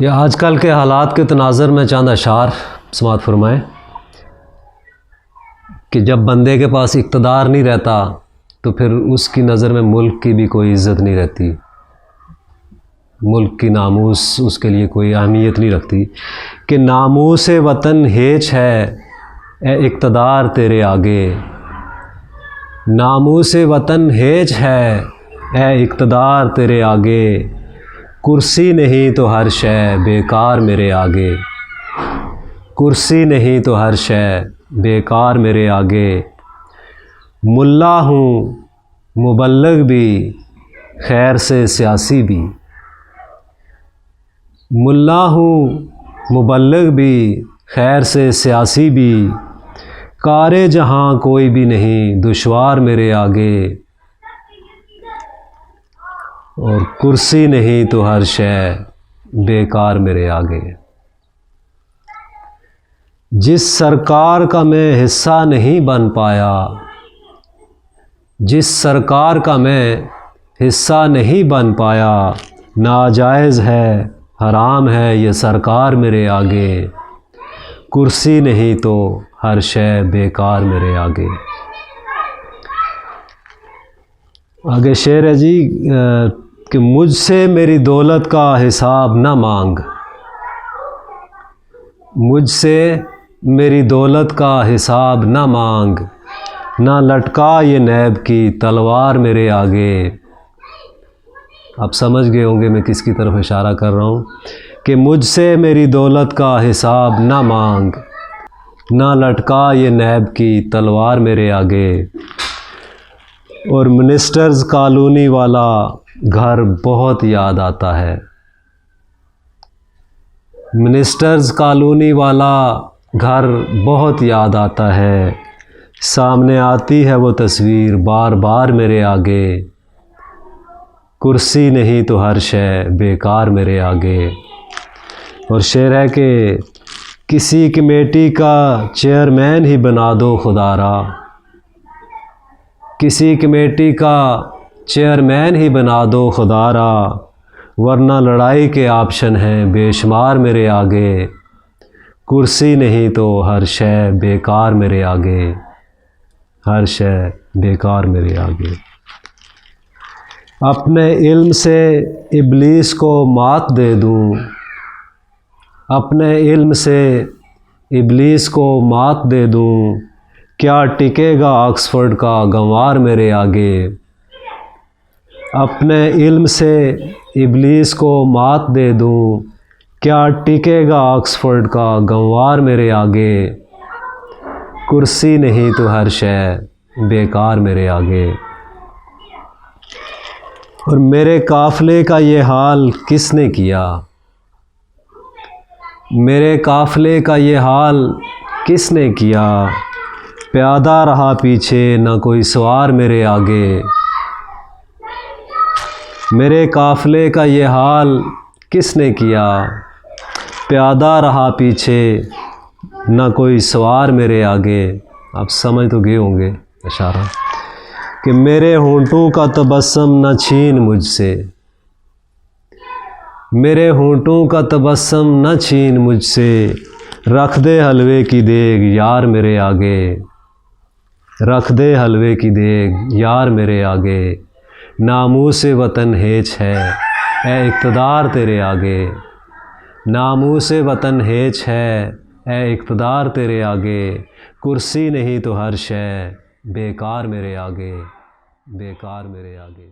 یہ آج کل کے حالات کے تناظر میں چند اشعار سماعت فرمائیں کہ جب بندے کے پاس اقتدار نہیں رہتا تو پھر اس کی نظر میں ملک کی بھی کوئی عزت نہیں رہتی، ملک کی ناموس اس کے لیے کوئی اہمیت نہیں رکھتی کہ ناموس وطن ہیچ ہے اے اقتدار تیرے آگے، ناموس وطن ہیچ ہے اے اقتدار تیرے آگے، کرسی نہیں تو ہر شے بیکار میرے آگے، کرسی نہیں تو ہر شے بیکار میرے آگے، ملا ہوں مبلغ بھی خیر سے سیاسی بھی، ملا ہوں مبلغ بھی خیر سے سیاسی بھی، کار جہاں کوئی بھی نہیں دشوار میرے آگے، اور کرسی نہیں تو ہر شے بیکار میرے آگے۔ جس سرکار کا میں حصہ نہیں بن پایا، جس سرکار کا میں حصہ نہیں بن پایا، ناجائز ہے حرام ہے یہ سرکار میرے آگے، کرسی نہیں تو ہر شے بیکار میرے آگے۔ آگے شعر ہے جی کہ مجھ سے میری دولت کا حساب نہ مانگ، مجھ سے میری دولت کا حساب نہ مانگ، نہ لٹکا یہ نیب کی تلوار میرے آگے۔ آپ سمجھ گئے ہوں گے میں کس کی طرف اشارہ کر رہا ہوں کہ مجھ سے میری دولت کا حساب نہ مانگ، نہ لٹکا یہ نیب کی تلوار میرے آگے۔ اور منسٹرز کالونی والا گھر بہت یاد آتا ہے، منسٹرز کالونی والا گھر بہت یاد آتا ہے، سامنے آتی ہے وہ تصویر بار بار میرے آگے، کرسی نہیں تو ہر شے بیکار میرے آگے۔ اور شعر ہے کہ کسی کمیٹی کا چیئرمین ہی بنا دو خدا را، کسی کمیٹی کا چیئرمین ہی بنا دو خدا را، ورنہ لڑائی کے آپشن ہیں بے شمار میرے آگے، کرسی نہیں تو ہر شے بیکار میرے آگے، ہر شے بیکار میرے آگے۔ اپنے علم سے ابلیس کو مات دے دوں، اپنے علم سے ابلیس کو مات دے دوں، کیا ٹکے گا آکسفورڈ کا گنوار میرے آگے، اپنے علم سے ابلیس کو مات دے دوں، کیا ٹکے گا آکسفورڈ کا گنوار میرے آگے، کرسی نہیں تو ہر شے بیکار میرے آگے۔ اور میرے قافلے کا یہ حال کس نے کیا، میرے قافلے کا یہ حال کس نے کیا، پیادہ رہا پیچھے نہ کوئی سوار میرے آگے، میرے قافلے کا یہ حال کس نے کیا، پیادہ رہا پیچھے نہ کوئی سوار میرے آگے۔ آپ سمجھ تو گئے ہوں گے اشارہ کہ میرے ہونٹوں کا تبسم نہ چھین مجھ سے، میرے ہونٹوں کا تبسم نہ چھین مجھ سے، رکھ دے حلوے کی دیگ یار میرے آگے، رکھ دے حلوے کی دیگ یار میرے آگے، ناموس وطن ہیچ ہے اے اقتدار تیرے آگے، ناموس وطن ہیچ ہے اے اقتدار تیرے آگے، کرسی نہیں تو ہر شے بیکار میرے آگے، بیکار میرے آگے۔